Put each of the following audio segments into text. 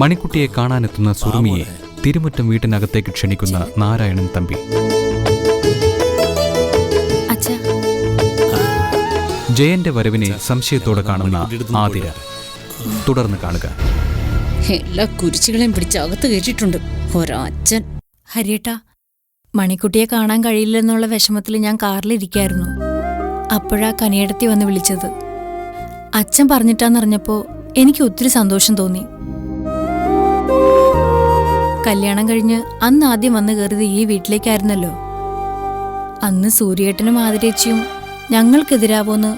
മണിക്കുട്ടിയെ കാണാനെത്തുന്ന സുറുമിയെ തിരുമുറ്റം വീട്ടിനകത്തേക്ക് ക്ഷണിക്കുന്ന നാരായണൻ തമ്പി. ജയന്റെ വരവിനെ സംശയത്തോടെ കാണുന്ന ആതിര. തുടർന്ന് കാണുക. എല്ലാ കുരിശുകളെയും പിടിച്ച് അകത്ത് കയറ്റിട്ടുണ്ട് ഒരച്ഛൻ. ഹരിയേട്ടാ, മണിക്കുട്ടിയെ കാണാൻ കഴിയില്ലെന്നുള്ള വിഷമത്തിൽ ഞാൻ കാറിലിരിക്കായിരുന്നു. അപ്പോഴാ കനിയടത്തി വന്ന് വിളിച്ചത്. അച്ഛൻ പറഞ്ഞിട്ടാന്നറിഞ്ഞപ്പോ എനിക്ക് ഒത്തിരി സന്തോഷം തോന്നി. കല്യാണം കഴിഞ്ഞ് അന്ന് ആദ്യം വന്നു കയറിയത് ഈ വീട്ടിലേക്കായിരുന്നല്ലോ. അന്ന് സൂര്യേട്ടനും ആതിരേച്ചിയും ഞങ്ങൾക്കെതിരാവോന്ന്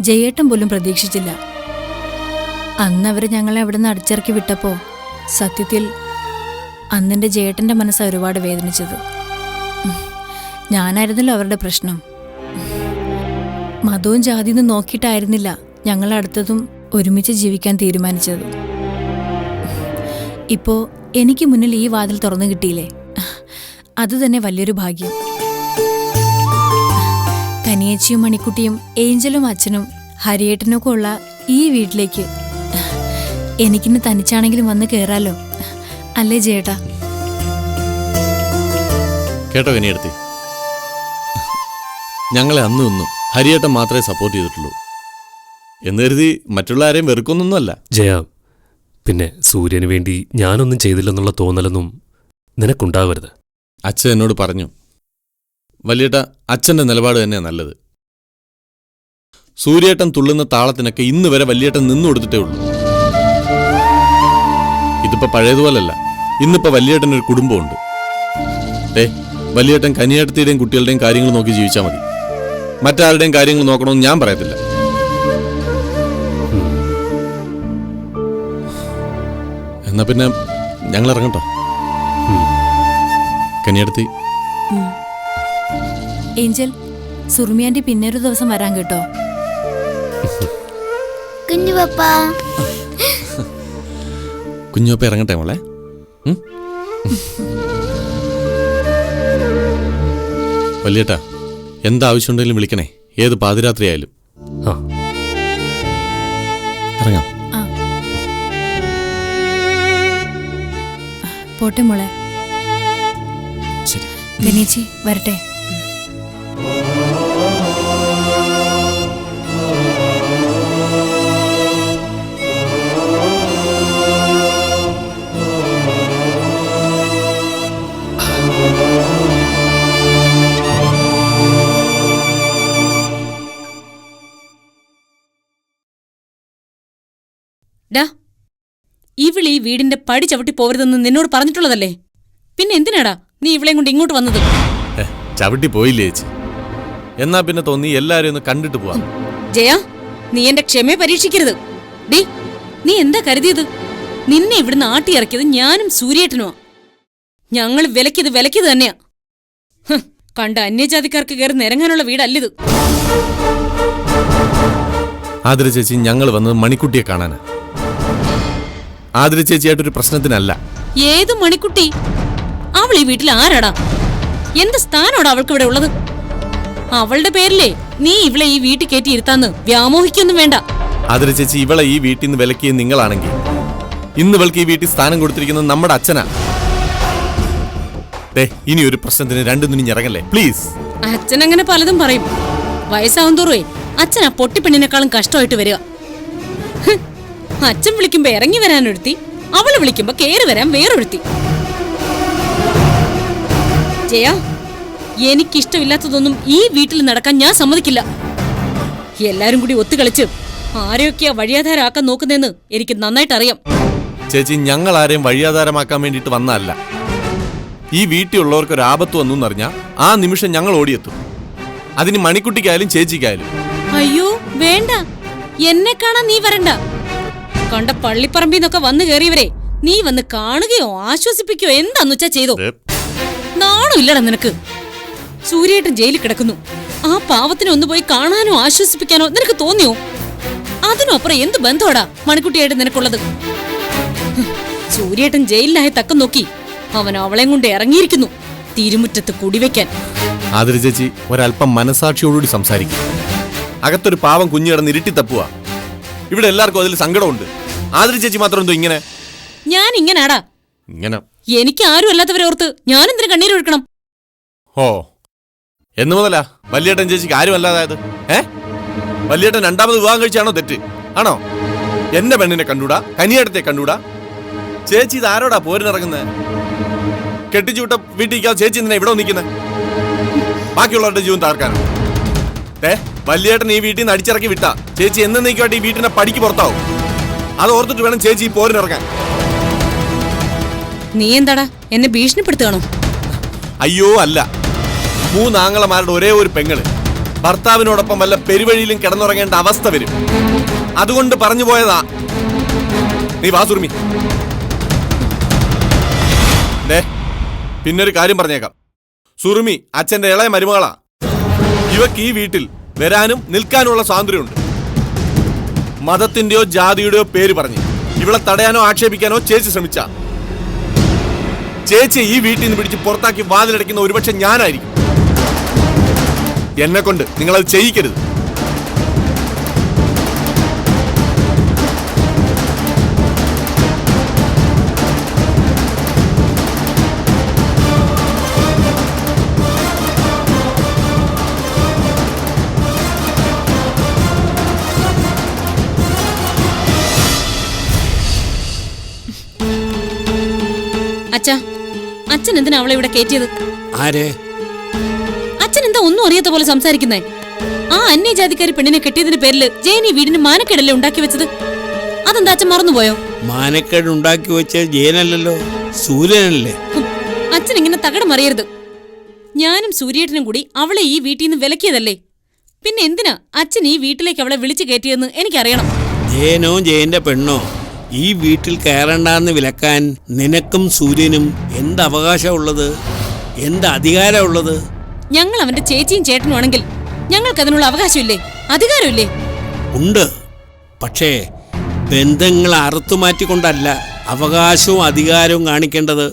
ജയേട്ടൻ പോലും പ്രതീക്ഷിച്ചില്ല. അന്ന് അവര് ഞങ്ങളെ അവിടെ നിന്ന് അടിച്ചിറക്കി വിട്ടപ്പോ സത്യത്തിൽ അന്നെന്റെ ജയേട്ടന്റെ മനസ്സാണ് ഒരുപാട് വേദനിച്ചത്. ഞാനായിരുന്നല്ലോ അവരുടെ പ്രശ്നം. മതവും ജാതിയൊന്നും നോക്കിയിട്ടായിരുന്നില്ല ഞങ്ങൾ അടുത്തതും ഒരുമിച്ച് ജീവിക്കാൻ തീരുമാനിച്ചത്. ഇപ്പോ എനിക്ക് മുന്നിൽ ഈ വാതിൽ തുറന്നു കിട്ടിയില്ലേ, അത് തന്നെ വലിയൊരു ഭാഗ്യം. കനിയേച്ചിയും മണിക്കുട്ടിയും ഏഞ്ചലും അച്ഛനും ഹരിയേട്ടനൊക്കെ ഉള്ള ഈ വീട്ടിലേക്ക് എനിക്കിന്ന് തനിച്ചാണെങ്കിലും വന്ന് കേറാലോ, അല്ലേ ജേട്ടാ? കേട്ടോ കനിയെടുത്തി, ഞങ്ങളെ അന്നും ഇന്നും ഹരിയേട്ടൻ മാത്രമേ സപ്പോർട്ട് ചെയ്തിട്ടുള്ളൂ. എന്ന് കരുതി മറ്റുള്ള ആരെയും വെറുക്കൊന്നൊന്നുമല്ല. ജയ, പിന്നെ സൂര്യന് വേണ്ടി ഞാനൊന്നും ചെയ്തില്ലെന്നുള്ള തോന്നലൊന്നും നിനക്കുണ്ടാവരുത്. അച്ഛൻ എന്നോട് പറഞ്ഞു, വലിയേട്ട അച്ഛൻ്റെ നിലപാട് തന്നെയാണ് നല്ലത്. സൂര്യേട്ടൻ തുള്ളുന്ന താളത്തിനൊക്കെ ഇന്ന് വരെ വലിയേട്ടൻ നിന്നു കൊടുത്തിട്ടേ ഉള്ളൂ. ഇതിപ്പോ പഴയതുപോലല്ല. ഇന്നിപ്പോ വലിയേട്ടനൊരു കുടുംബമുണ്ട്. വലിയേട്ടൻ കനിയേട്ടത്തിയുടെയും കുട്ടികളുടെയും കാര്യങ്ങൾ നോക്കി ജീവിച്ചാൽ മതി. മറ്റാരുടെയും കാര്യങ്ങൾ നോക്കണമെന്ന് ഞാൻ പറയത്തില്ല. എന്നാ പിന്നെ ഞങ്ങൾ ഇറങ്ങട്ടോ. കനിയേട്ടത്തി. ഏഞ്ചൽ, സുറുമിയാന്റെ പിന്നെ ഒരു ദിവസം വരാൻ കേട്ടോ. കുഞ്ഞുപ്പ ഇറങ്ങട്ടെ മോളെ. വലിയേട്ടാ, എന്താവശ്യമുണ്ടെങ്കിലും വിളിക്കണേ, ഏത് പാതിരാത്രി ആയാലും. ഇറങ്ങാം. പോട്ടെ മോളെ. ശരി ഗണേച്ചി, വരട്ടെ. ഇവള് ഈ വീടിന്റെ പടി ചവിട്ടി പോവരുതെന്ന് നിന്നോട് പറഞ്ഞിട്ടുള്ളതല്ലേ? പിന്നെ എന്തിനാടാ നീ ഇവളെയും കൊണ്ട് ഇങ്ങോട്ട് വന്നത്? ചവിട്ടി പോയില്ലേ ചേച്ചി? എന്നാ പിന്നെ തോന്നി എല്ലാരും ഒന്ന് കണ്ടിട്ട് പോവാം. ജയ, നീ എന്റെ ക്ഷമയെ പരീക്ഷിക്കരുത്. ഡീ, നീ എന്താ കരുതിയത്? നിന്നെ ഇവിടുന്ന് ആട്ടിയിറക്കിയത് ഞാനും സൂര്യേട്ടനുമാ. ഞങ്ങൾ വിലക്കിയത് തന്നെയാ. കണ്ട അന്യജാതിക്കാർക്ക് കയറി നിരങ്ങാനുള്ള വീടല്ലിത്. ആതിര ചേച്ചി, ഞങ്ങൾ വന്നത് മണിക്കുട്ടിയെ കാണാനാ. ആതിര ചേച്ചിയായിട്ടൊരു പ്രശ്നത്തിനല്ല. ഏത് മണിക്കുട്ടി? അവൾ ഈ വീട്ടിൽ ആരാടാ? എന്ത് സ്ഥാനോടാ അവൾക്ക് ഇവിടെ ഉള്ളത്? അവളുടെ പേരിലേ നീ ഇവളെ ഈ വീട്ടിൽ കയറ്റി ഇരുത്താന്ന് വ്യാമോഹിക്കൊന്നും വേണ്ട. ആതിര ചേച്ചി, ഇവളെ ഈ വീട്ടിൽ നിന്ന് വിലക്കിയത് നിങ്ങളാണെങ്കിൽ ഇന്ന് ഇവൾക്ക് ഈ വീട്ടിൽ സ്ഥാനം കൊടുത്തിരിക്കുന്നത് നമ്മുടെ അച്ഛനാ. ഇനി ഒരു പ്രശ്നത്തിന് രണ്ടു തുനിഞ്ഞിറങ്ങല്ലേ പ്ലീസ്. അച്ഛൻ അങ്ങനെ പലതും പറയും. വയസ്സാവും തോറുവേ അച്ഛനാ പൊട്ടിപ്പെണ്ണിനേക്കാളും കഷ്ടമായിട്ട് വരിക. അച്ഛൻ വിളിക്കുമ്പോ ഇറങ്ങി വരാനൊരുത്തി, അവള് വിളിക്കുമ്പോ കേറി വരാൻ വേറൊരുത്തി. ജയ, എനിക്കിഷ്ടമില്ലാത്തതൊന്നും ഈ വീട്ടിൽ നടക്കാൻ ഞാൻ സമ്മതിക്കില്ല. എല്ലാരും കൂടി ഒത്തുകളിച്ച് ആരെയൊക്കെയാ വഴിയാധാരമാക്കാൻ നോക്കുന്നതെന്ന് എനിക്ക് നന്നായിട്ട് അറിയാം. ചേച്ചി, ഞങ്ങൾ ആരെയും വഴിയാധാരമാക്കാൻ വേണ്ടിയിട്ട് വന്നതല്ല. ഈ വീട്ടിലുള്ളവർക്ക് ഒരു ആപത്ത് വന്നു എന്നറിഞ്ഞാൽ ആ നിമിഷം ഞങ്ങൾ ഓടിയെത്തും. അതിന് മണിക്കുട്ടിക്കായാലും ചേച്ചിക്കായാലും. അയ്യോ വേണ്ട, എന്നെ കാണാൻ നീ വരണ്ട. കണ്ട പള്ളിപ്പറമ്പിന്നൊക്കെ വന്നു കയറിയവരെ നീ വന്ന് കാണുകയോ ആശ്വസിപ്പിക്കുകയോ എന്താന്ന് വെച്ചാ ചെയ്തോ. നാണോ ഇല്ലടാ നിനക്ക്? സൂര്യേട്ടൻ ജയിലിൽ കിടക്കുന്നു. ആ പാവത്തിനെ ഒന്ന് പോയി കാണാനോ ആശ്വസിപ്പിക്കാനോ നിനക്ക് തോന്നിയോ? അതിനും അപ്പുറം എന്ത് ബന്ധമാടാ മണിക്കുട്ടിയായിട്ട് നിനക്കുള്ളത്? സൂര്യേട്ടൻ ജയിലിലായ തക്കം നോക്കി അവൻ അവളെയും കൊണ്ട് ഇറങ്ങിയിരിക്കുന്നു തിരുമുറ്റത്ത് കുടിവെക്കാൻ. ആതിര ചേച്ചി, ഒരല്പം മനസാക്ഷിയോടുകൂടി സംസാരിക്കും. അകത്തൊരു പാവം കുഞ്ഞു കിടന്ന് ഇരുട്ടി തപ്പുക. ഇവിടെ എല്ലാവർക്കും അതിൽ സങ്കടമുണ്ട്. ആതിര ചേച്ചി മാത്രം എന്തോ ഇങ്ങനെ? ഞാൻ ഇങ്ങനാടാ. ഇങ്ങനെ എനിക്ക് ആരും അല്ലാത്തവരെ ഓർത്ത് ഞാൻ എന്തിനു കണ്ണീരൊഴുക്കണം? ഓ, എന്ന് മുതലാ വല്യേട്ടൻ ചേച്ചിക്ക് ആരും അല്ലാതായത്? വല്യേട്ടൻ രണ്ടാമത് വിവാഹം കഴിച്ചാണോ തെറ്റ്? ആണോ? എന്റെ പെണ്ണിനെ കണ്ടൂടാ, കനിയേട്ടത്തെ കണ്ടൂടാ? ചേച്ചി ഇത് ആരോടാ പോരിനിറങ്ങുന്നത്? കെട്ടിച്ചുവിട്ട വീട്ടിൽ ചേച്ചി എന്തിനാ ഇവിടെ നിൽക്കുന്നത്? ബാക്കിയുള്ളവരുടെ ജീവൻ താർക്കാനോ? വല്യേട്ടൻ ഈ വീട്ടിൽ നിന്ന് അടിച്ചിറക്കി വിട്ടാ ചേച്ചി എന്നേക്കുമായിട്ട് ഈ വീട്ടിനെ പടിക്ക് പുറത്താവും. അത് ഓർത്തിട്ട് വേണം ചേച്ചി ഈ പോരിനിറങ്ങാൻ. നീ എന്താടാ എന്നെ ഭീഷണിപ്പെടുത്തുകയാണോ? അയ്യോ അല്ല, 3 ആങ്ങളമാരുടെ ഒരേ ഒരു പെങ്ങള് ഭർത്താവിനോടൊപ്പം വല്ല പെരുവഴിയിലും കിടന്നുറങ്ങേണ്ട അവസ്ഥ വരും. അതുകൊണ്ട് പറഞ്ഞു പോയതാ. നീ വാ സുറുമി. പിന്നൊരു കാര്യം പറഞ്ഞേക്കാം. സുറുമി അച്ഛന്റെ ഇളയ മരുമകളാ. ഇവക്ക് ഈ വീട്ടിൽ വരാനും നിൽക്കാനുള്ള സ്വാതന്ത്ര്യമുണ്ട്. മതത്തിന്റെയോ ജാതിയുടെയോ പേര് പറഞ്ഞ് ഇവളെ തടയാനോ ആക്ഷേപിക്കാനോ ചേച്ചി ശ്രമിച്ച ചേച്ചി ഈ വീട്ടിൽ നിന്ന് പിടിച്ച് പുറത്താക്കി വാതിലടയ്ക്കുന്ന ഒരുപക്ഷെ ഞാനായിരിക്കും. എന്നെ കൊണ്ട് നിങ്ങളത് ചെയ്യിക്കരുത്. അച്ഛാ, അച്ഛൻ എന്തിനാ അവളെ ഇവിടെ കയറ്റിയത്? ആരെ? അച്ഛൻ എന്താ ഒന്നും അറിയാത്ത പോലെ സംസാരിക്കുന്നേ? ആ അന്യജാതിക്കാരി പെണ്ണിനെ കെട്ടിയതിന്റെ പേരില് ജയൻ ഈ വീടിന് മാനക്കേടല്ലേ ഉണ്ടാക്കി വെച്ചത്? അതെന്താ അച്ഛൻ മറന്നുപോയോ? മാനക്കേട് ഉണ്ടാക്കി വെച്ച ജയനല്ലല്ലോ, സൂര്യനല്ലേ. അച്ഛൻ ഇങ്ങനെ തകടം അറിയരുത്. ഞാനും സൂര്യേട്ടനും കൂടി അവളെ ഈ വീട്ടിൽ നിന്ന് വിലക്കിയതല്ലേ? പിന്നെ എന്തിനാ അച്ഛൻ ഈ വീട്ടിലേക്ക് അവളെ വിളിച്ചു കയറ്റിയെന്ന് എനിക്കറിയണം. ജയനോ ജയന്റെ പെണ്ണോ ഈ വീട്ടിൽ കയറണ്ടെന്ന് വിലക്കാൻ നിനക്കും സൂര്യനും എന്ത് അവകാശമുള്ളത്, എന്ത് അധികാരമുള്ളത്? ഞങ്ങൾ അവന്റെ ചേച്ചിയും ചേട്ടനും ആണെങ്കിൽ ഞങ്ങൾക്ക് അതിനുള്ള അവകാശമില്ലേ, അധികാരമില്ലേ? ഉണ്ട്. പക്ഷേ ബന്ധങ്ങൾ അറുത്തുമാറ്റിക്കൊണ്ടല്ല അവകാശവും അധികാരവും കാണിക്കേണ്ടത്.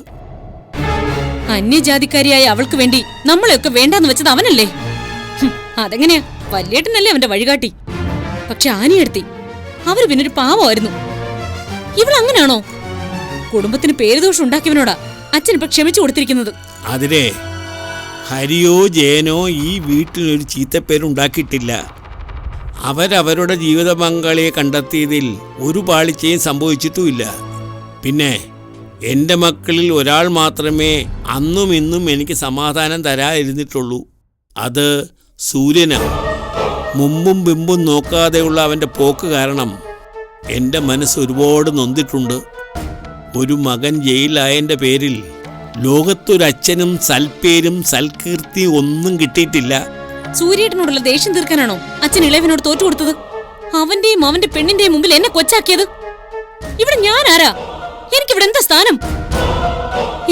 അന്യജാതിക്കാരിയായ അവൾക്ക് വേണ്ടി നമ്മളെയൊക്കെ വേണ്ടാന്ന് വെച്ചത് അവനല്ലേ? അതെങ്ങനെയാ? വല്യേട്ടനല്ലേ അവന്റെ വഴികാട്ടി. പക്ഷെ ആനിയെടുത്തി അവര് പിന്നൊരു പാവമായിരുന്നു. ഇവളങ്ങനാണോ? കുടുംബത്തിന് പേരുദോഷം ഉണ്ടാക്കിയവനോടാ അച്ഛനിപ്പൊ ക്ഷമിച്ചു കൊടുത്തിരിക്കുന്നത്. അതിരെ ഹരിയോ ജയനോ ഈ വീട്ടിലൊരു ചീത്തപ്പേരുണ്ടാക്കിയിട്ടില്ല. അവരവരുടെ ജീവിത പങ്കാളിയെ കണ്ടെത്തിയതിൽ ഒരു പാളിച്ചയും സംഭവിച്ചിട്ടുമില്ല. പിന്നെ എൻ്റെ മക്കളിൽ ഒരാൾ മാത്രമേ അന്നും ഇന്നും എനിക്ക് സമാധാനം തരാതിരുന്നിട്ടുള്ളൂ. അത് സൂര്യനാണ്. മുമ്പും പിമ്പും നോക്കാതെയുള്ള അവൻ്റെ പോക്ക് കാരണം എൻ്റെ മനസ്സ് ഒരുപാട് നൊന്തിട്ടുണ്ട്. ഒരു മകൻ ജയിലായതിൻ്റെ പേരിൽ ലോകത്തൊരച്ഛനും സൽപ്പേരും സൽകീർത്തിയും ഒന്നും കിട്ടിയിട്ടില്ല. സൂര്യേട്ടനോടുള്ള ദേഷ്യം തീർക്കാനാണോ അച്ഛൻ ഇളയവനോട് തോറ്റു കൊടുത്തത്? അവന്റെയും അവന്റെ പെണ്ണിന്റെയും മുമ്പിൽ എന്നെ കൊച്ചാക്കിയത്? ഇവിടെ ഞാൻ ആരാ? എനിക്കിവിടെ എന്താ സ്ഥാനം?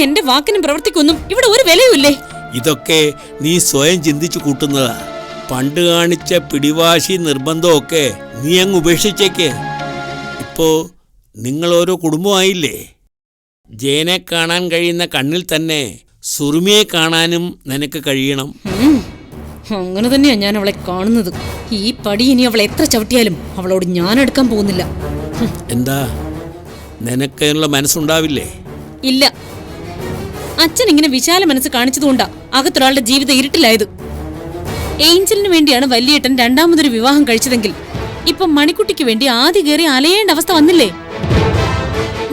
എന്റെ വാക്കിനും പ്രവൃത്തിക്കൊന്നും ഇവിടെ ഒരു വിലയുമില്ലേ? ഇതൊക്കെ നീ സ്വയം ചിന്തിച്ചു കൂട്ടുന്നതാ. പണ്ട് കാണിച്ച പിടിവാശി നിർബന്ധമൊക്കെ നീ അങ്ങ് ഉപേക്ഷിച്ചേക്ക്. ഇപ്പോ നിങ്ങൾ ഓരോ കുടുംബമായില്ലേ? ജയനെ കാണാൻ കഴിയുന്ന കണ്ണിൽ തന്നെ സുറുമിയെ കാണാനും നിനക്ക് കഴിയണം. അങ്ങനെ തന്നെയാ ഞാൻ അവളെ കാണുന്നത്. ഈ പടി ഇനി അവളെ എത്ര ചവിട്ടിയാലും അവളോട് ഞാൻ എടുക്കാൻ പോകുന്നില്ല. എന്താ നിനക്കതിനുള്ള മനസ്സുണ്ടാവില്ലേ? ഇല്ല. അച്ഛൻ ഇങ്ങനെ വിശാല മനസ്സ് കാണിച്ചതുകൊണ്ടാ അകത്തൊരാളുടെ ജീവിതം ഇരുട്ടിലായത്. ഏഞ്ചലിന് വേണ്ടിയാണ് വല്യേട്ടൻ രണ്ടാമതൊരു വിവാഹം കഴിച്ചതെങ്കിൽ ഇപ്പൊ മണിക്കുട്ടിക്ക് വേണ്ടി ആദ്യ കയറി അലയേണ്ട അവസ്ഥ വന്നില്ലേ?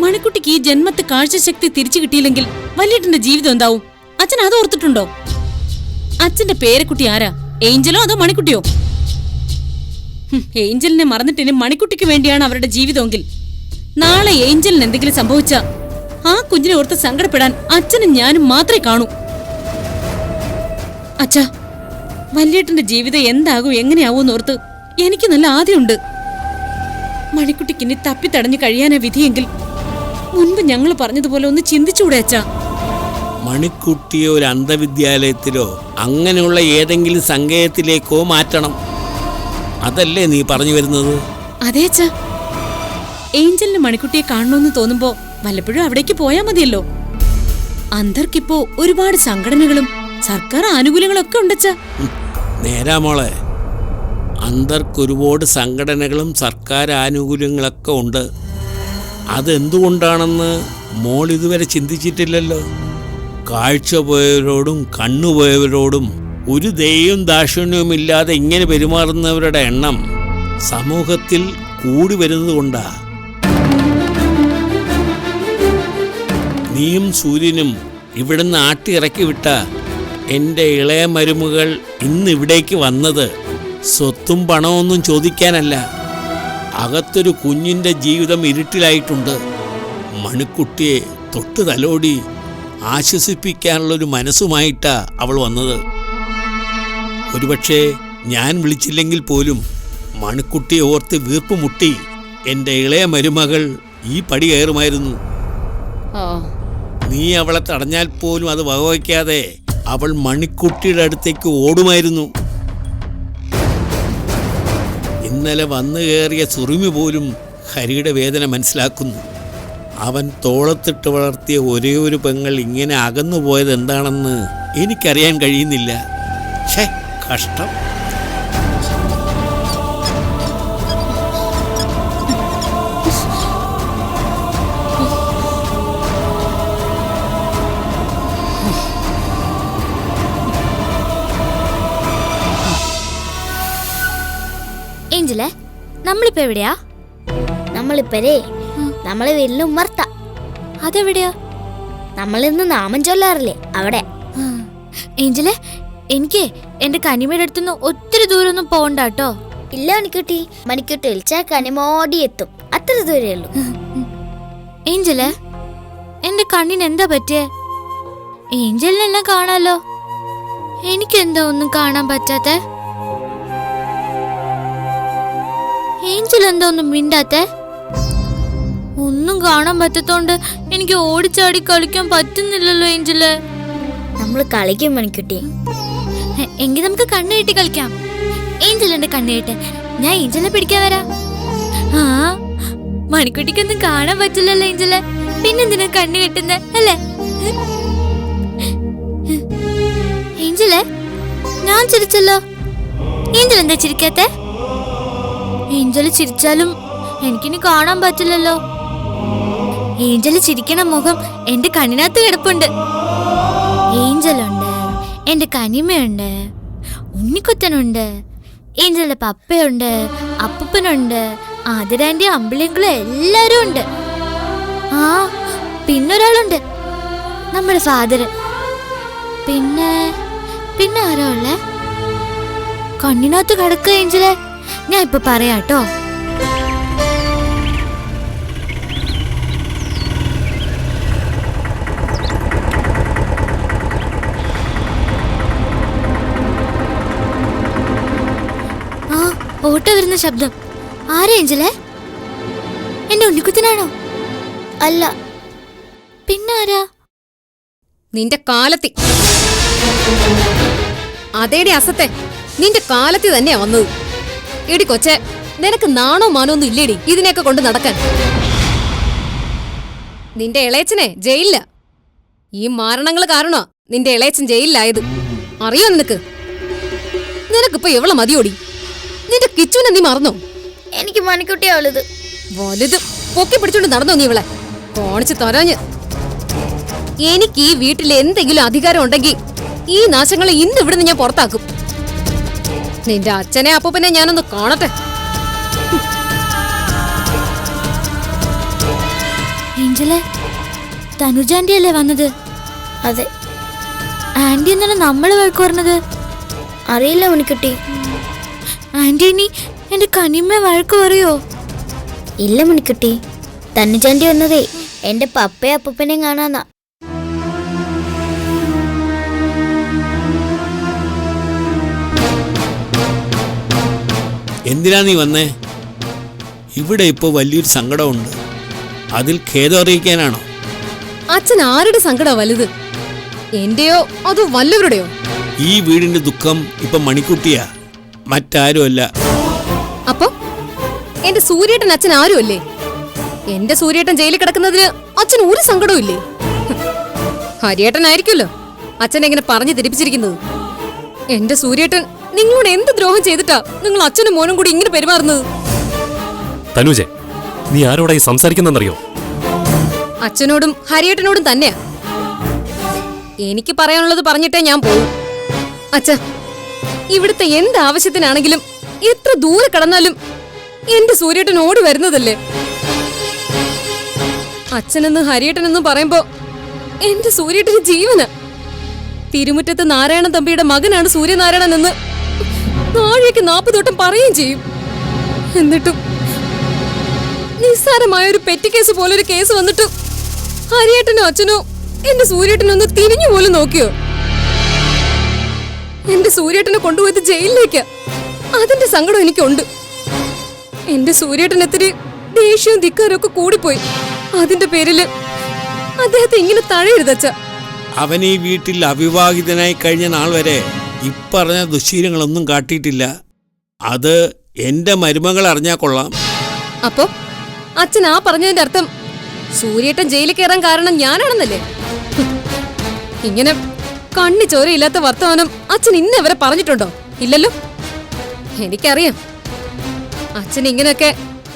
മണിക്കുട്ടിക്ക് ഈ ജന്മത്തെ കാഴ്ചശക്തി തിരിച്ചു കിട്ടിയില്ലെങ്കിൽ വല്യേട്ടന്റെ ജീവിതം എന്താവും? അച്ഛൻ അത് ഓർത്തിട്ടുണ്ടോ? അച്ഛന്റെ പേരക്കുട്ടി ആരാ? ഏഞ്ചലോ അതോ മണിക്കുട്ടിയോ? ഏഞ്ചലിനെ മറന്നിട്ടിന് മണിക്കുട്ടിക്ക് വേണ്ടിയാണ് അവരുടെ ജീവിതമെങ്കിൽ നാളെ ഏഞ്ചലിന് എന്തെങ്കിലും സംഭവിച്ച ആ കുഞ്ഞിനെ ഓർത്ത് സങ്കടപ്പെടാൻ അച്ഛനും ഞാനും മാത്രമേ കാണൂ. അച്ഛാ, വല്യേട്ടന്റെ ജീവിതം എന്താകും എങ്ങനെയാവൂന്ന് ഓർത്ത് എനിക്ക് നല്ല ആദ്യമുണ്ട്. മണിക്കുട്ടിക്ക് ഇനി തപ്പിത്തടഞ്ഞു കഴിയാനാ വിധിയെങ്കിൽ മുൻപ് ഞങ്ങൾ പറഞ്ഞതുപോലെ ഒന്ന് ചിന്തിച്ചുകൂടെ അച്ഛാ? മണിക്കുട്ടിയെ ഒരു അന്ധവിദ്യാലയത്തിലോ അങ്ങനെയുള്ള ഏതെങ്കിലും സങ്കേതത്തിലേക്കോ മാറ്റണം. അതല്ലേ നീ പറഞ്ഞു വരുന്നത്? അതെ അച്ഛാ. ഏഞ്ചലിന് മണിക്കുട്ടിയെ കാണണമെന്ന് തോന്നുമ്പോ വല്ലപ്പോഴും അവിടേക്ക് പോയാ മതിയല്ലോ. അന്ധർക്കിപ്പോ ഒരുപാട് സംഘടനകളും സർക്കാർ ആനുകൂല്യങ്ങളൊക്കെ ഉണ്ടച്ചാ. നേരാ മോളെ, അന്ധർക്കൊരുപാട് സംഘടനകളും സർക്കാർ ആനുകൂല്യങ്ങളൊക്കെ ഉണ്ട്. അതെന്തുകൊണ്ടാണെന്ന് മോൾ ഇതുവരെ ചിന്തിച്ചിട്ടില്ലല്ലോ. കാഴ്ച പോയവരോടും കണ്ണുപോയവരോടും ഒരു ദയയും ദാക്ഷിണ്യവുമില്ലാതെ ഇങ്ങനെ പെരുമാറുന്നവരുടെ എണ്ണം സമൂഹത്തിൽ കൂടി വരുന്നത് കൊണ്ടാ. നീയും സൂര്യനും ഇവിടുന്ന് ആട്ടിയിറക്കി വിട്ട എൻ്റെ ഇളയ മരുമകൾ ഇന്നിവിടേക്ക് വന്നത് സ്വത്തും പണമൊന്നും ചോദിക്കാനല്ല. അകത്തൊരു കുഞ്ഞിൻ്റെ ജീവിതം ഇരുട്ടിലായിട്ടുണ്ട്. മണിക്കുട്ടിയെ തൊട്ട് തലോടി ആശ്വസിപ്പിക്കാനുള്ളൊരു മനസ്സുമായിട്ടാ അവൾ വന്നത്. ഒരുപക്ഷെ ഞാൻ വിളിച്ചില്ലെങ്കിൽ പോലും മണിക്കുട്ടിയെ ഓർത്ത് വീർപ്പ് മുട്ടി എൻ്റെ ഇളയ മരുമകൾ ഈ പടി കയറുമായിരുന്നു. നീ അവളെ തടഞ്ഞാൽ പോലും അത് വകവയ്ക്കാതെ അവൾ മണിക്കുട്ടിയുടെ അടുത്തേക്ക് ഓടുമായിരുന്നു. ഇന്നലെ വന്നു കയറിയ സുറുമി പോലും ഹരിയുടെ വേദന മനസ്സിലാക്കുന്നു. അവൻ തോളത്തിട്ട് വളർത്തിയ ഒരേ ഒരു പെങ്ങൾ ഇങ്ങനെ അകന്നു പോയത് എന്താണെന്ന് എനിക്കറിയാൻ കഴിയുന്നില്ല. ഛേ, കഷ്ടം. ഏഞ്ചലെ, നമ്മളിപ്പോ എവിടെയാ? നമ്മളിപ്പരേ നമ്മളെ വീട്ടിൽ ഉമ്മർത്ത. അതെവിടെയാ? നമ്മളിന്ന് നാമം ചൊല്ലാറില്ലേ, അവിടെ. ഏഞ്ചലെ, എനിക്ക് എന്റെ കനിമയുടെ അടുത്തുനിന്ന് ഒത്തിരി ദൂരമൊന്നും പോകണ്ട കേട്ടോ. ഇല്ല മണിക്കുട്ടി, മണിക്കുട്ടി വിളിച്ചാൽ കനിമോടി എത്തും. അത്ര ദൂരേ ഉള്ളൂ. ഏഞ്ചലെ, എന്റെ കണ്ണിന് എന്താ പറ്റിയേ? ഏഞ്ചലിനെല്ലാം കാണാലോ, എനിക്കെന്താ ഒന്നും കാണാൻ പറ്റാത്തെ? ഏഞ്ചൽ എന്താ ഒന്നും മിണ്ടാത്തെ? ഒന്നും കാണാൻ പറ്റത്തോണ്ട് എനിക്ക് ഓടിച്ചാടി കളിക്കാൻ പറ്റുന്നില്ലല്ലോ ഏഞ്ചല്. നമ്മൾ കളിക്കും മണിക്കുട്ടി. എങ്കിൽ നമുക്ക് കണ്ണ് കെട്ടി കളിക്കാം. ഏഞ്ചൽ എന്റെ കണ്ണ് കെട്ട്, ഞാൻ ഏഞ്ചലിനെ പിടിക്കാൻ വരാം. ആ, മണിക്കുട്ടിക്കൊന്നും കാണാൻ പറ്റില്ലല്ലോ ഏഞ്ചല്, പിന്നെന്തിനാ കണ്ണ് കെട്ടുന്നേ അല്ലേ? ഏഞ്ചല്, ഞാൻ ചിരിച്ചല്ലോ, ഏഞ്ചൽ എന്താ ചിരിക്കാത്തെ? ഏഞ്ചല് ചിരിച്ചാലും എനിക്കിനി കാണാൻ പറ്റില്ലല്ലോ. ഏഞ്ചല് ചിരിക്കണ മുഖം എന്റെ കണ്ണിനകത്ത് കിടപ്പുണ്ട്. ഏഞ്ചലുണ്ട്, എന്റെ കനിമയുണ്ട്, ഉണ്ണിക്കുത്തനുണ്ട്, ഏഞ്ചലിന്റെ പപ്പയുണ്ട്, അപ്പൂപ്പനുണ്ട്, ആതിരാന്റെ അമ്പിളിയങ്കളും എല്ലാരും ഉണ്ട്. ആ, പിന്നൊരാളുണ്ട്, നമ്മുടെ ഫാദറ്. പിന്നെ പിന്നെ ആരോ ഉള്ളേ? കണ്ണിനകത്ത് കിടക്കുക ഏഞ്ചലെ, ഞാൻ ഇപ്പൊ പറയാട്ടോ. ആ, ഓട്ടോ വരുന്ന ശബ്ദം. ആരാ ഏഞ്ചലെ? എന്റെ ഉണ്ണിക്കുത്തനാണോ? അല്ല. പിന്നാരാ? നിന്റെ കാലത്തി. അതേടെ അസത്തെ, നിന്റെ കാലത്തി തന്നെയാ വന്നത്. എടി കൊച്ചെ, നിനക്ക് നാണോ മാനോ ഒന്നും ഇല്ലേടി ഇതിനെയൊക്കെ കൊണ്ട് നടക്കാൻ? നിന്റെ ഇളയച്ചനെ ജയിലില്ല. ഈ മാരണങ്ങൾ കാരണമാ നിന്റെ ഇളയച്ചൻ ജയിലിലായത്. അറിയോ നിനക്ക്? നിനക്കിപ്പോ എവളെ മതിയോടി? നിന്റെ കിച്ചുവിനെ നീ മറന്നോ? എനിക്ക് മണിക്കുട്ടിയാ വലുത്. വലുത് പൊക്കി പിടിച്ചോണ്ട് നടന്നോ നീ ഇവളെ? കോണിച്ച് തൊരഞ്ഞ്. എനിക്ക് ഈ വീട്ടിൽ എന്തെങ്കിലും അധികാരം ഉണ്ടെങ്കിൽ ഈ നാശങ്ങളെ ഇന്ന് ഇവിടുന്ന് ഞാൻ പുറത്താക്കും. നിന്റെ അച്ഛനെ അപ്പൂപ്പനെ ഞാനൊന്ന് കാണട്ടെ. ഏഞ്ചലെ, തനുജാന്റെ അല്ലേ വന്നത്? അതെ. ആന്റി എന്നാണ് നമ്മള് വഴക്ക് പറഞ്ഞത്. അറിയില്ല മണിക്കുട്ടി. ആന്റി ഇനി എന്റെ കനിമ വഴക്ക് പറയോ? ഇല്ല മണിക്കുട്ടി, തന്നുചാണ്ടി വന്നതേ എന്റെ പപ്പയും അപ്പൂപ്പനെയും കാണാന്നാ. എന്തിനാ നീ വന്നേ? ഇവിടെ ഇപ്പോൾ വലിയൊരു സങ്കടമുണ്ട്. അതിൽ ഖേദം അറിയിക്കാനാണോ? അച്ഛൻ ആരുടെ സങ്കട വലുത്? എന്റെയോ അതോ വല്ലവരുടെയോ? ഈ വീടിന്റെ ദുഃഖം ഇപ്പൊ മണിക്കുട്ടിയാ, മറ്റാരുമല്ല. അപ്പൊ എന്റെ സൂര്യേട്ടൻ അച്ഛൻ ആരുമല്ലേ? എന്റെ സൂര്യേട്ടൻ ജയിലിൽ കിടക്കുന്നതിന് അച്ഛൻ ഒരു സങ്കടവും ഇല്ലേ? ഹരിയേട്ടനായിരിക്കുമല്ലോ അച്ഛൻ എങ്ങനെ പറഞ്ഞു തിരിപ്പിച്ചിരിക്കുന്നത്. എന്റെ സൂര്യേട്ടൻ നിങ്ങളോട് എന്ത് ദ്രോഹം ചെയ്തിട്ടാ നിങ്ങൾ അച്ഛനും മോനും കൂടി ഇങ്ങനെ പെരുമാറുന്നത്? തനുജെ, നീ ആരോടായി സംസാരിക്കുന്നെന്നറിയോ? അച്ഛനോടും ഹരിയേട്ടനോടും തന്നെയാ. എനിക്ക് പറയാനുള്ളത് പറഞ്ഞിട്ടേ ഞാൻ പോവും. അച്ഛ, ഇവിടുത്തെ എന്ത് ആവശ്യത്തിനാണെങ്കിലും എത്ര ദൂരെ കടന്നാലും എന്റെ സൂര്യേട്ടൻ ഓടി വരുന്നതല്ലേ. അച്ഛനെന്ന് ഹരിയേട്ടനെന്ന് പറയുമ്പോ എന്റെ സൂര്യേട്ടന് ജീവന. തിരുമുറ്റത്ത് നാരായണൻ തമ്പിയുടെ മകനാണ് സൂര്യനാരായണൻ എന്ന് നാഴേക്ക് 40 വട്ടം പറയുകയും ചെയ്യും. എന്നിട്ടും നിസ്സാരമായ ഒരു പെറ്റി കേസ് പോലൊരു കേസ് വന്നിട്ടും ഹരിയേട്ടനോ അച്ഛനോ എന്റെ സൂര്യേട്ടനോ ഒന്ന് തിരിഞ്ഞു പോലും നോക്കിയോ? എന്റെ സൂര്യേട്ടനെ കൊണ്ടുപോയത് ജയിലിലേക്കാ. അതിന്റെ സങ്കടം എനിക്കുണ്ട്. എന്റെ സൂര്യേട്ടനെത്തിരി ദേഷ്യവും ധിക്കാരും ഒക്കെ കൂടിപ്പോയി. അതിന്റെ പേരില് അദ്ദേഹത്തെ ഇങ്ങനെ തഴയരുതച്ച. അവൻ ഈ വീട്ടിൽ അവിവാഹിതനായി കഴിഞ്ഞ നാൾ വരെ ഇപ്പറഞ്ഞ ദുശ്ശീലങ്ങളൊന്നും കാട്ടിയിട്ടില്ല. അത് എന്റെ മരുമകൾ അറിഞ്ഞാൽ കൊള്ളാം. അപ്പോ അച്ഛൻ ആ പറഞ്ഞതിന്റെ അർത്ഥം സൂര്യേട്ടൻ ജയിലിൽ കയറാൻ കാരണം ഞാനാണെന്നല്ലേ? ഇങ്ങനെ കണ്ണി ചോരയില്ലാത്ത വർത്തമാനം അച്ഛൻ ഇന്ന് വരെ പറഞ്ഞിട്ടുണ്ടോ? ഇല്ലല്ലോ. എനിക്കറിയാം അച്ഛൻ ഇങ്ങനെയൊക്കെ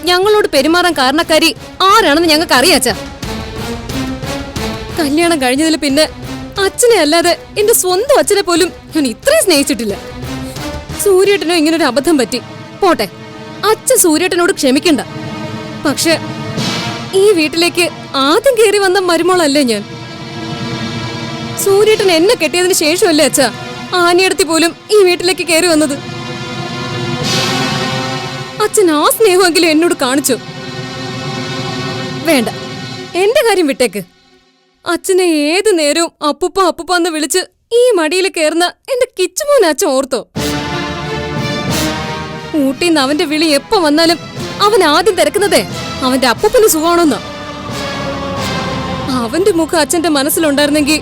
ഞങ്ങളോട് പെരുമാറാൻ കാരണക്കാരി ആരാണെന്ന് ഞങ്ങൾക്ക് അറിയാച്ചാ. കല്യാണം കഴിഞ്ഞതിൽ പിന്നെ അച്ഛനെ അല്ലാതെ എന്റെ സ്വന്തം അച്ഛനെ പോലും ഞാൻ ഇത്രയും സ്നേഹിച്ചിട്ടില്ല. സൂര്യേട്ടനോ ഇങ്ങനൊരു അബദ്ധം പറ്റി പോട്ടെ, അച്ഛൻ സൂര്യേട്ടനോട് ക്ഷമിക്കണ്ട. പക്ഷെ ഈ വീട്ടിലേക്ക് ആദ്യം കയറി വന്ന മരുമോളല്ലേ ഞാൻ. സൂര്യേട്ടൻ എന്നെ കെട്ടിയതിന് ശേഷമല്ലേ അച്ഛാ ആനയടത്തി പോലും ഈ വീട്ടിലേക്ക് കയറി വന്നത്. അച്ഛൻ ആ സ്നേഹമെങ്കിലും എന്നോട് കാണിച്ചു. വേണ്ട, എന്റെ കാര്യം വിട്ടേക്ക്. അച്ഛനെ ഏതു നേരവും അപ്പുപ്പ അപ്പുപ്പ എന്ന് വിളിച്ച് ഈ മടിയിൽ കയറുന്ന എന്റെ കിച്ചുമോൻ അച്ഛൻ ഓർത്തോ? ഊട്ടിന്ന് അവന്റെ വിളി എപ്പോ വന്നാലും അവൻ ആദ്യം തിരക്കുന്നതേ അവന്റെ അപ്പൂപ്പന് സുഖമാണോന്നാ. അവന്റെ മുഖം അച്ഛന്റെ മനസ്സിലുണ്ടായിരുന്നെങ്കിൽ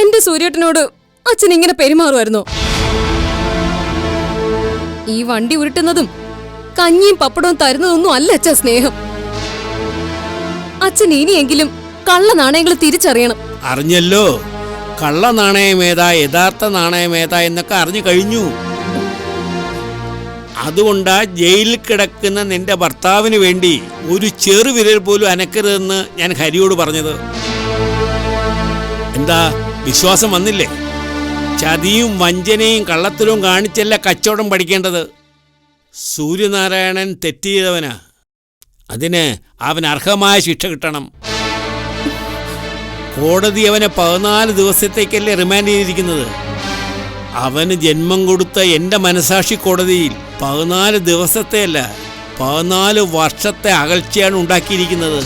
എന്റെ സൂര്യേട്ടനോട് അച്ഛൻ ഇങ്ങനെ പെരുമാറുമായിരുന്നോ? ഈ വണ്ടി ഉരുട്ടുന്നതും കഞ്ഞിയും പപ്പടവും തരുന്നതൊന്നും അല്ല അച്ഛ സ്നേഹം. അച്ഛൻ ഇനിയെങ്കിലും കള്ള നാണയങ്ങൾ തിരിച്ചറിയണം. അറിഞ്ഞല്ലോ, കള്ള നാണയമേതാ യഥാർത്ഥ നാണയമേതാ എന്നൊക്കെ അറിഞ്ഞു കഴിഞ്ഞു. അതുകൊണ്ടാ ജയിലിൽ കിടക്കുന്ന നിന്റെ ഭർത്താവിന് വേണ്ടി ഒരു ചെറുവിരൽ പോലും അനക്കരുതെന്ന് ഞാൻ ഹരിയോട് പറഞ്ഞത്. എന്താ വിശ്വാസം വന്നില്ലേ? ചതിയും വഞ്ചനയും കള്ളത്തരവും കാണിച്ചല്ല കച്ചവടം പഠിക്കേണ്ടത്. സൂര്യനാരായണൻ തെറ്റ് ചെയ്തവനാ. അതിന് അവൻ അർഹമായ ശിക്ഷ കിട്ടണം. കോടതി അവനെ 14 ദിവസത്തേക്കല്ലേ റിമാൻഡ് ചെയ്തിരിക്കുന്നത്. അവന് ജന്മം കൊടുത്ത എൻ്റെ മനസാക്ഷി കോടതിയിൽ 14 ദിവസത്തെയല്ല 14 വർഷത്തെ അകൽച്ചയാണ് ഉണ്ടാക്കിയിരിക്കുന്നത്.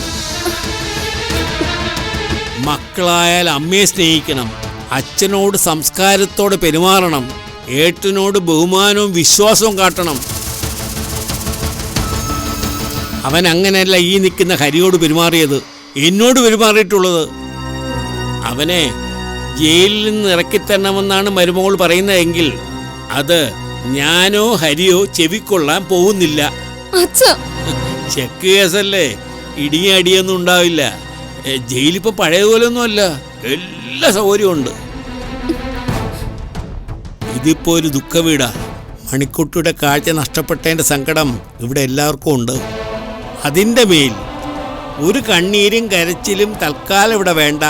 മക്കളായാൽ അമ്മയെ സ്നേഹിക്കണം, അച്ഛനോട് സംസ്കാരത്തോടെ പെരുമാറണം, ഏട്ടനോട് ബഹുമാനവും വിശ്വാസവും കാട്ടണം. അവൻ അങ്ങനെയല്ല ഈ നിൽക്കുന്ന ഹരിയോട് പെരുമാറിയത്, എന്നോട് പെരുമാറിയിട്ടുള്ളത്. അവനെ ജയിലിൽ നിന്ന് ഇറക്കിത്തരണമെന്നാണ് മരുമകൾ പറയുന്നതെങ്കിൽ അത് ഞാനോ ഹരിയോ ചെവിക്കൊള്ളാൻ പോകുന്നില്ല. ചെക്ക് കേസല്ലേ, ഇടിയും അടിയൊന്നും ഉണ്ടാവില്ല. ജയിലിപ്പോ പഴയതുപോലൊന്നും അല്ല, എല്ലാ സൗകര്യമുണ്ട്. ഇതിപ്പോ ഒരു ദുഃഖവീടാ. മണിക്കുട്ടിയുടെ കാഴ്ച നഷ്ടപ്പെട്ടതിൻ്റെ സങ്കടം ഇവിടെ എല്ലാവർക്കും ഉണ്ട്. അതിൻ്റെ മേൽ ഒരു കണ്ണീരും കരച്ചിലും തൽക്കാലം ഇവിടെ വേണ്ട.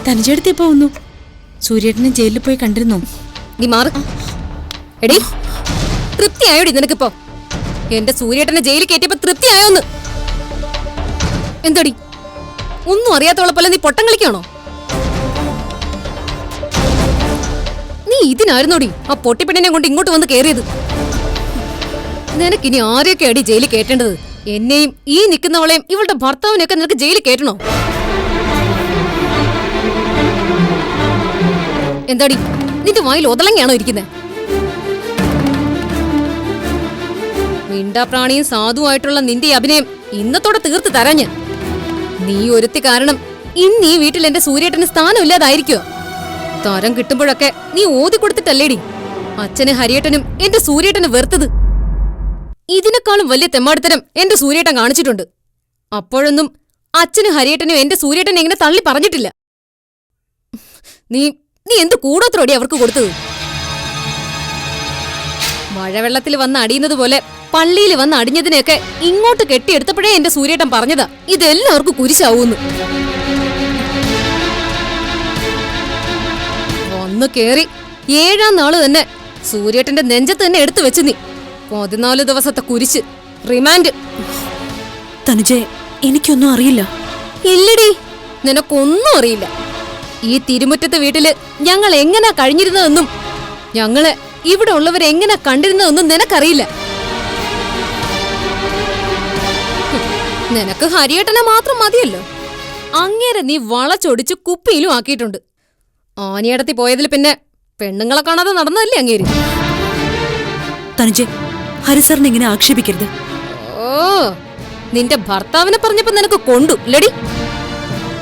തനുജെടുത്ത് എപ്പോ വന്നു? സൂര്യേട്ടനെ ജയിലിൽ പോയി കണ്ടിരുന്നോ? നീ മാറ്. എടി, തൃപ്തിയായോടി നിനക്കിപ്പോ? എന്റെ സൂര്യേട്ടനെ ജയിലിൽ കയറ്റിയപ്പോ തൃപ്തിയായോന്ന്? എന്തടി ഒന്നും അറിയാത്തോളെ പോലെ നീ പൊട്ടം കളിക്കാണോ? നീ ഇതിനായിരുന്നോടി ആ പൊട്ടിപ്പെണ്ണിനെ കൊണ്ട് ഇങ്ങോട്ട് വന്ന് കയറിയത്? നിനക്കിനി ആരെയൊക്കെ അടി ജയിലിൽ കയറ്റേണ്ടത്? എന്നെയും ഈ നിൽക്കുന്നവളെയും ഇവളുടെ ഭർത്താവിനെയൊക്കെ നിനക്ക് ജയിലിൽ കയറ്റണോ? എന്താടി നിന്റെ വായിൽ ഒതളങ്ങയാണോ ഇരിക്കുന്നത്? മിണ്ടാപ്രാണിയും സാധുവായിട്ടുള്ള നിന്റെ അഭിനയം ഇന്നത്തോടെ തീർത്ത് തരാൻ ഞാൻ. നീ ഒരുത്തി കാരണം ഇന്ന് ഈ വീട്ടിൽ എന്റെ സൂര്യേട്ടന് സ്ഥാനമില്ലാതായിരിക്കോ? തരം കിട്ടുമ്പോഴൊക്കെ നീ ഓതി കൊടുത്തിട്ടല്ലേടി അച്ഛന് ഹരിയേട്ടനും എന്റെ സൂര്യേട്ടനും വെറുത്തത്. ഇതിനേക്കാളും വലിയ തെമ്മാടിത്തരം എന്റെ സൂര്യേട്ടൻ കാണിച്ചിട്ടുണ്ട്. അപ്പോഴൊന്നും അച്ഛനും ഹരിയേട്ടനും എന്റെ സൂര്യേട്ടനെ ഇങ്ങനെ തള്ളി പറഞ്ഞിട്ടില്ല. നീ നീ എന്ത് കൂടോത്രോടി അവർക്ക് കൊടുത്തത്? മഴവെള്ളത്തിൽ വന്ന് അടിയുന്നത് പോലെ പള്ളിയിൽ വന്ന് അടിഞ്ഞതിനെയൊക്കെ ഇങ്ങോട്ട് കെട്ടിയെടുത്തപ്പോഴേ എന്റെ സൂര്യേട്ടൻ പറഞ്ഞതാ ഇതെല്ലാവർക്കും കുരിശാവൂന്ന്. വന്നു കേറി 7-ാം നാള് തന്നെ സൂര്യേട്ടന്റെ നെഞ്ചത്ത് തന്നെ എടുത്തു വെച്ച് നീ 14 ദിവസത്തെ കുരിശ്, റിമാൻഡ്. തനുജെ, എനിക്കൊന്നും അറിയില്ല. ഇല്ലടി, നിനക്കൊന്നും അറിയില്ല. ഈ തിരുമുറ്റത്തെ വീട്ടില് ഞങ്ങൾ എങ്ങനാ കഴിഞ്ഞിരുന്നതെന്നും ഞങ്ങള് ഇവിടെ ഉള്ളവരെങ്ങനെ കണ്ടിരുന്നതെന്നും നിനക്കറിയില്ല. നിനക്ക് ഹരിയേട്ടനെ മാത്രം മതിയല്ലോ. അങ്ങേരെ നീ വളച്ചൊടിച്ച് കുപ്പിയിലും ആക്കിയിട്ടുണ്ട്. ആനിയടത്തി പോയതിൽ പിന്നെ പെണ്ണുങ്ങളെ കാണാതെ നടന്നല്ലേ അങ്ങേര്? തനുജെ, ഹരിസറിനെ ഇങ്ങനെ ആക്ഷേപിക്കരുത്. ഓ, നിന്റെ ഭർത്താവിനെ പറഞ്ഞപ്പോ നിനക്ക് കൊണ്ടു ലടി.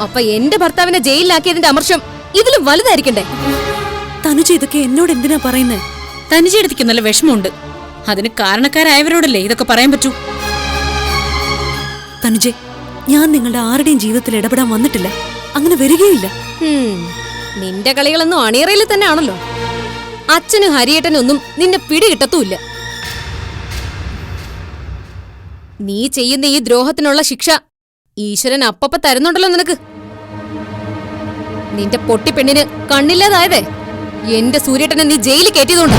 അപ്പൊ എന്റെ ഭർത്താവിനെ ജയിലിലാക്കിയതിന്റെ അമർഷം ഇതിലും വലുതായിരിക്കണ്ടേ? തനുജ, ഇതൊക്കെ എന്നോട് എന്തിനാ പറയുന്നേ? തനുജയെടുത്തിക്ക് നല്ല വിഷമമുണ്ട്. അതിന് കാരണക്കാരായവരോടല്ലേ ഇതൊക്കെ പറയാൻ പറ്റൂ. തനുജെ, ഞാൻ നിങ്ങളുടെ ആരുടെയും ജീവിതത്തിൽ ഇടപെടാൻ വന്നിട്ടില്ല. അങ്ങനെ വരികയില്ല. നിന്റെ കളികളൊന്നും അണിയറയിൽ തന്നെ ആണല്ലോ. അച്ഛനും ഹരിയേട്ടനൊന്നും നിന്നെ പിടികിട്ടത്തുമില്ല. നീ ചെയ്യുന്ന ഈ ദ്രോഹത്തിനുള്ള ശിക്ഷ ഈശ്വരൻ അപ്പപ്പ തരുന്നുണ്ടല്ലോ നിനക്ക്. നിന്റെ പൊട്ടിപ്പെണ്ണിന് കണ്ണില്ലാതായതേ എന്റെ സൂര്യേട്ടനെ നീ ജയിലിൽ കയറ്റിയതുകൊണ്ട്.